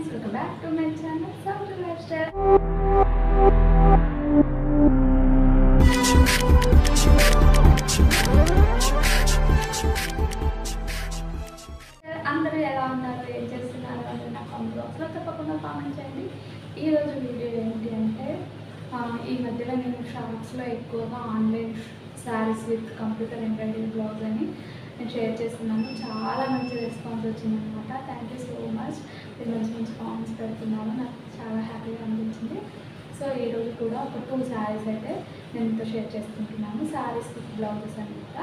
Friends, welcome back to my channel sound life style. అందరూ ఎలా ఉన్నారు, ఏం చేస్తున్నారు అని నా కామెంట్ బాక్స్లో తప్పకుండా కామెంట్ చేయండి. ఈరోజు వీడియో ఏంటి అంటే, ఈ మధ్యలో నేను షార్ట్స్లో ఎక్కువగా online saris with computer embroidery blouse అని నేను షేర్ చేస్తున్నాను. చాలా మంచి రెస్పాన్స్ వచ్చిందనమాట. Thank you so much. మీరు మంచి మంచి కామెంట్స్ పెడుతున్నాను, నాకు చాలా హ్యాపీగా అనిపించింది. సో ఈరోజు కూడా ఒక 2 శారీస్ అయితే నేను మీతో షేర్ చేసుకుంటున్నాను. శారీస్ విత్ బ్లౌజెస్ అనమాట.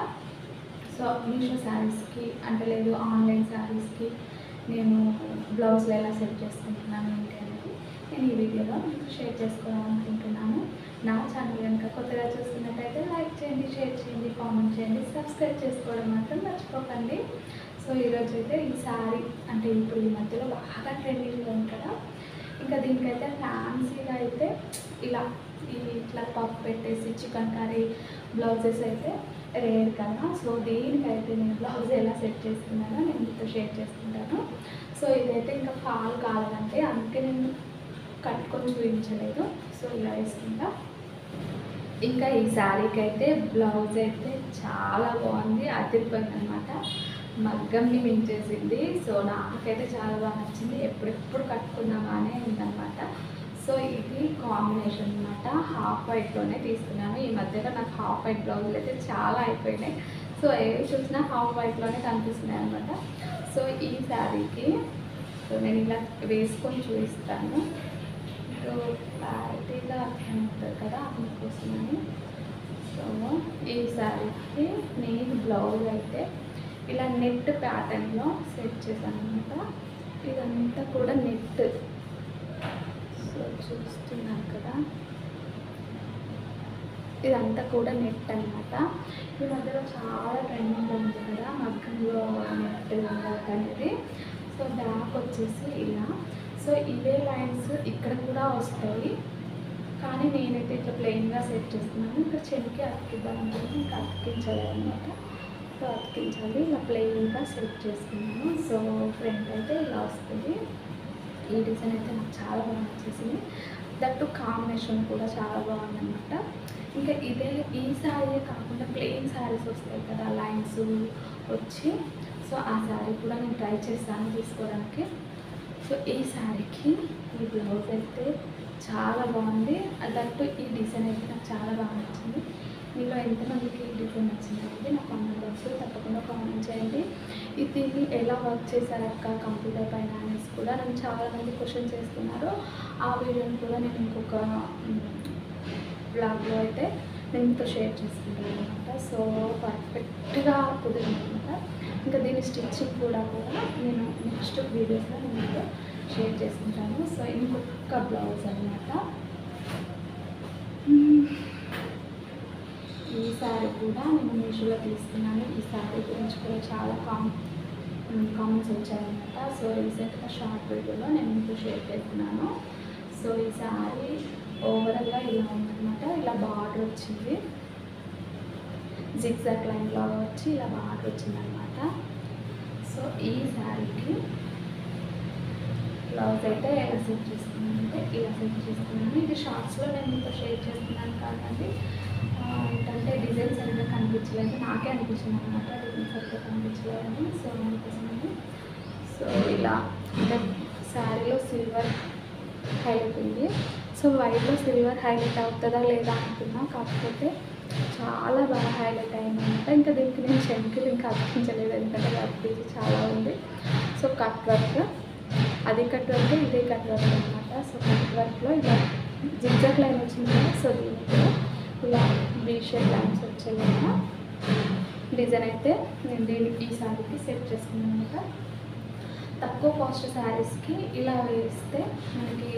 సో మీషో శారీస్కి అంటే లేదు ఆన్లైన్ శారీస్కి నేను బ్లౌజ్లు ఎలా సెట్ చేసుకుంటున్నాను ఏంటి అనేది నేను ఈ వీడియోలో మీకు షేర్ చేసుకోవాలనుకుంటున్నాను. నా ఛానల్ కనుక కొత్తగా చూస్తున్నట్టయితే లైక్ చేయండి, షేర్ చేయండి, కామెంట్ చేయండి, సబ్స్క్రైబ్ చేసుకోవడం మాత్రం మర్చిపోకండి. సో ఈరోజు అయితే ఈ శారీ అంటే ఇప్పుడు ఈ మధ్యలో బాగా ట్రెండింగ్లో ఉంది కదా, ఇంకా దీనికైతే ఫ్యాన్సీగా అయితే ఇట్లా పఫ్ పెట్టేసి చికెన్ కర్రీ బ్లౌజెస్ అయితే రేర్ కదా. సో దీనికైతే నేను బ్లౌజ్ ఎలా సెట్ చేసుకున్నానో నేను మీతో షేర్ చేసుకుంటాను. సో ఇదైతే ఇంకా ఫాల్ కావాలంటే అందుకే నేను కట్టుకొని చూపించలేదు. సో ఇలా వేసుకుంటా. ఇంకా ఈ శారీకి అయితే బ్లౌజ్ అయితే చాలా బాగుంది, అదిరిపోయింది అనమాట. మగ్గంని మించేసింది. సో నాకైతే చాలా బాగా నచ్చింది. ఎప్పుడెప్పుడు కట్టుకున్నామా అనే ఉందన్నమాట. సో ఇది కాంబినేషన్ అనమాట. హాఫ్ వైట్లోనే తీసుకున్నాను. ఈ మధ్యలో నాకు హాఫ్ వైట్ బ్లౌజులు అయితే చాలా అయిపోయినాయి. సో ఏవి చూసినా హాఫ్ వైట్లోనే కనిపిస్తున్నాయి అనమాట. సో ఈ శారీకి సో నేను ఇలా వేసుకొని చూపిస్తాను. సో క్లారిటీగా అర్థమవుతుంది కదా అందుకోసమని. సో ఈ శారీకి నేను బ్లౌజ్ అయితే ఇలా నెట్ ప్యాటర్న్లో సెట్ చేశాను అనమాట. ఇదంతా కూడా నెట్. సో చూస్తున్నారు కదా, ఇదంతా కూడా నెట్ అనమాట. ఈ మధ్యలో చాలా ట్రెండింగ్ ఉంది కదా మగ్గంలో నెట్ వర్క్ అనేది. సో బ్యాక్ వచ్చేసి ఇలా. సో ఇవే లైన్స్ ఇక్కడ కూడా వస్తాయి, కానీ నేనైతే ఇట్లా ప్లెయిన్గా సెట్ చేస్తున్నాను. ఇంకా చెవికి అతికిద్దామనుకుంటే ఇంకా అతికించలేదు అనమాట. సో అతికించాలి, ఇలా ప్లెయిన్గా సెట్ చేసుకున్నాను. సో ఫ్రంట్ అయితే ఇలా వస్తుంది. ఈ డిజైన్ అయితే నాకు చాలా బాగా నచ్చేసింది. దట్టు కాంబినేషన్ కూడా చాలా బాగుందన్నమాట. ఇంకా ఇదే ఈ శారీ కాకుండా ప్లెయిన్ శారీస్ వస్తాయి కదా లైన్స్ వచ్చి, సో ఆ శారీ కూడా నేను ట్రై చేస్తాను తీసుకోవడానికి. సో ఈ శారీకి ఈ బ్లౌజ్ అయితే చాలా బాగుంది. దట్టు ఈ డిజైన్ అయితే నాకు చాలా బాగా నచ్చింది. మీలో ఎంతమందికి ఈ డిజైన్ నచ్చింది అనేది నా కామెంట్ బాక్స్లో తప్పకుండా కామెంట్ చేయండి. ఇది ఎలా వర్క్ చేశారక్క కంప్యూటర్ పైన అనేసి కూడా నన్ను చాలామంది క్వశ్చన్ చేస్తున్నారు. ఆ వీడియోని కూడా నేను ఇంకొక బ్లాగ్లో అయితే నేను మీతో షేర్ చేసుకుంటాను అనమాట. సో పర్ఫెక్ట్గా కుదిరింది అనమాట. ఇంకా దీని స్టిచ్చింగ్ కూడా నేను నెక్స్ట్ వీడియోస్లో నేను మీతో షేర్ చేసుకుంటాను. సో ఇంకొక బ్లౌజ్ అనమాట. ఈ శారీ కూడా నేను మీషోలో తీసుకున్నాను. ఈ శారీ గురించి కూడా చాలా కామెంట్స్ వచ్చాయన్నమాట. సో రీసెంట్గా షార్ట్ వీడియోలో నేను మీతో షేర్ చేస్తున్నాను. సో ఈ శారీ ఓవరాల్గా ఇలా ఉందన్నమాట. ఇలా బార్డర్ వచ్చింది, జిగ్జాగ్ లైన్ లాగా వచ్చి ఇలా బార్డర్ వచ్చిందనమాట. సో ఈ శారీకి బ్లౌజ్ అయితే ఎలా సెట్ చేసుకున్నాను అంటే ఇలా సెట్ చేసుకున్నాను. ఇది షార్ట్స్లో నేను మీతో షేర్ చేస్తున్నాను కాబట్టి ఏంటంటే డిజైన్ సరిగ్గా కనిపించలేదు, నాకే అనిపించింది అనమాట డిజైన్ సరిగ్గా కనిపించలేదని. సో అందుకోసమని సో ఇలా అంటే శారీలో సిల్వర్ హైలైట్ ఉంది. సో వైట్లో సిల్వర్ హైలైట్ అవుతుందా లేదా అనుకున్నా, కాకపోతే చాలా బాగా హైలైట్ అయిందనమాట. ఇంకా దీనికి నేను చెంకులు ఇంకా అతికించలేదు, ఎందుకంటే వర్క్ ఇది చాలా ఉంది. సో కట్ వర్క్, అది కట్ వర్క్, ఇదే కట్ వర్క్ అనమాట. సో కట్ వర్క్లో ఇలా జిగ్జాగ్ లైన్ వచ్చింది కదా. సో దీనికి ఇలా బీ షేప్ లైన్స్ వచ్చేలాగా డిజైన్ అయితే నేను ఈ శారీకి సెట్ చేసుకున్నాను అనమాట. తక్కువ కాస్ట్ శారీస్కి ఇలా వేస్తే మనకి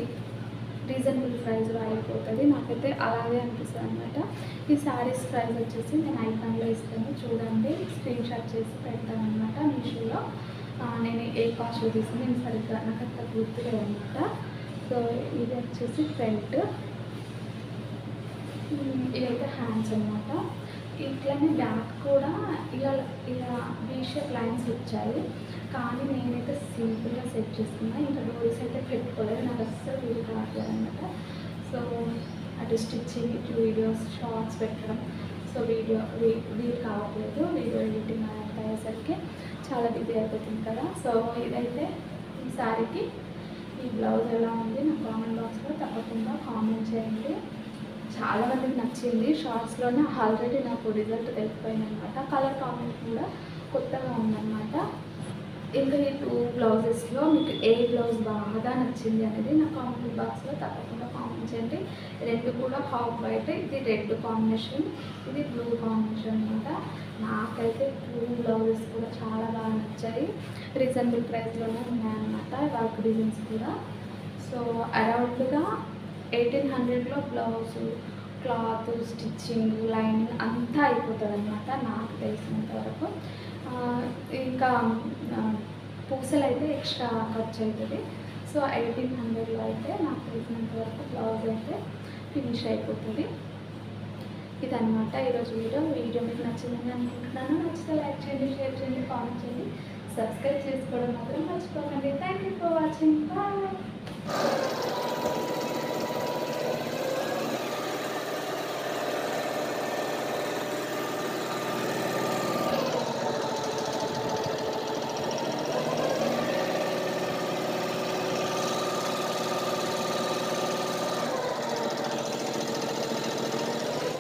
రీజనబుల్ ప్రైస్లో అయిపోతుంది. నాకైతే అలాగే అనిపిస్తుంది అనమాట. ఈ శారీస్ ప్రైస్ వచ్చేసి నేను ఐకాన్లో ఇస్తాను, చూడండి, స్క్రీన్ షాట్ చేసి పెడతాను అనమాట. మీషోలో నేను ఏ కాస్ట్లో తీసుకుని నేను సరిగ్గా నాకు అంత గుర్తులేదు అనమాట. సో ఇది వచ్చేసి ఫ్రంట్, ఇదైతే హ్యాండ్స్ అనమాట. ఇట్లానే బ్యాక్ కూడా ఇలా ఇలా వీ షేప్ లైన్స్ వచ్చాయి. కానీ నేనైతే సింపుల్గా సెట్ చేసుకున్నా. ఇంకా డోరీస్ అయితే పెట్టుకోలేదు, నాకు అస్సలు వీలు కావట్లేదు అనమాట. సో అటు స్టిచ్చింగ్, ఇటు వీడియోస్ షార్ట్స్ పెట్టడం, సో వీలు కావట్లేదు. వీడియో ఎడిటింగ్ అదంతా అయ్యేసరికి చాలా బిజీ అయిపోతుంది కదా. సో ఇదైతే ఈ శారీకి ఈ బ్లౌజ్ ఎలా ఉంది నా కామెంట్ బాక్స్లో తప్పకుండా కామెంట్ చేయండి. చాలా మందికి నచ్చింది. షార్ట్స్లోనే ఆల్రెడీ నాకు రిజల్ట్ తెలిసిపోయింది అనమాట. కలర్ కామెంట్ కూడా కొత్తగా ఉందన్నమాట. ఇంకా ఈ 2 బ్లౌజెస్లో మీకు ఏ బ్లౌజ్ బాగా నచ్చింది అనేది నా కామెంట్ బాక్స్లో తప్పకుండా కామెంట్ చేయండి. 2 కూడా హాఫ్ వైట్, ఇది రెడ్ కాంబినేషన్, ఇది బ్లూ కాంబినేషన్ అనమాట. నాకైతే 2 బ్లౌజెస్ కూడా చాలా బాగా నచ్చాయి. రీజనబుల్ ప్రైస్లోనే ఉన్నాయన్నమాట వర్క్ డిజైన్స్ కూడా. సో అరౌండ్గా 1800లో బ్లౌజు, క్లాత్, స్టిచ్చింగ్, లైనింగ్ అంతా అయిపోతుంది అనమాట నాకు తెలిసినంత వరకు. ఇంకా పూసలు అయితే ఎక్స్ట్రా ఖర్చు అవుతుంది. సో 1800లో అయితే నాకు తెలిసినంత వరకు బ్లౌజ్ అయితే ఫినిష్ అయిపోతుంది. ఇదన్నమాట ఈరోజు వీడియో మీకు నచ్చిందని అనుకుంటున్నాను. నచ్చితే లైక్ చేయండి, షేర్ చేయండి, కామెంట్ చేయండి, సబ్స్క్రైబ్ చేసుకోవడం మాత్రం మర్చిపోకండి. Thank you for watching. Bye.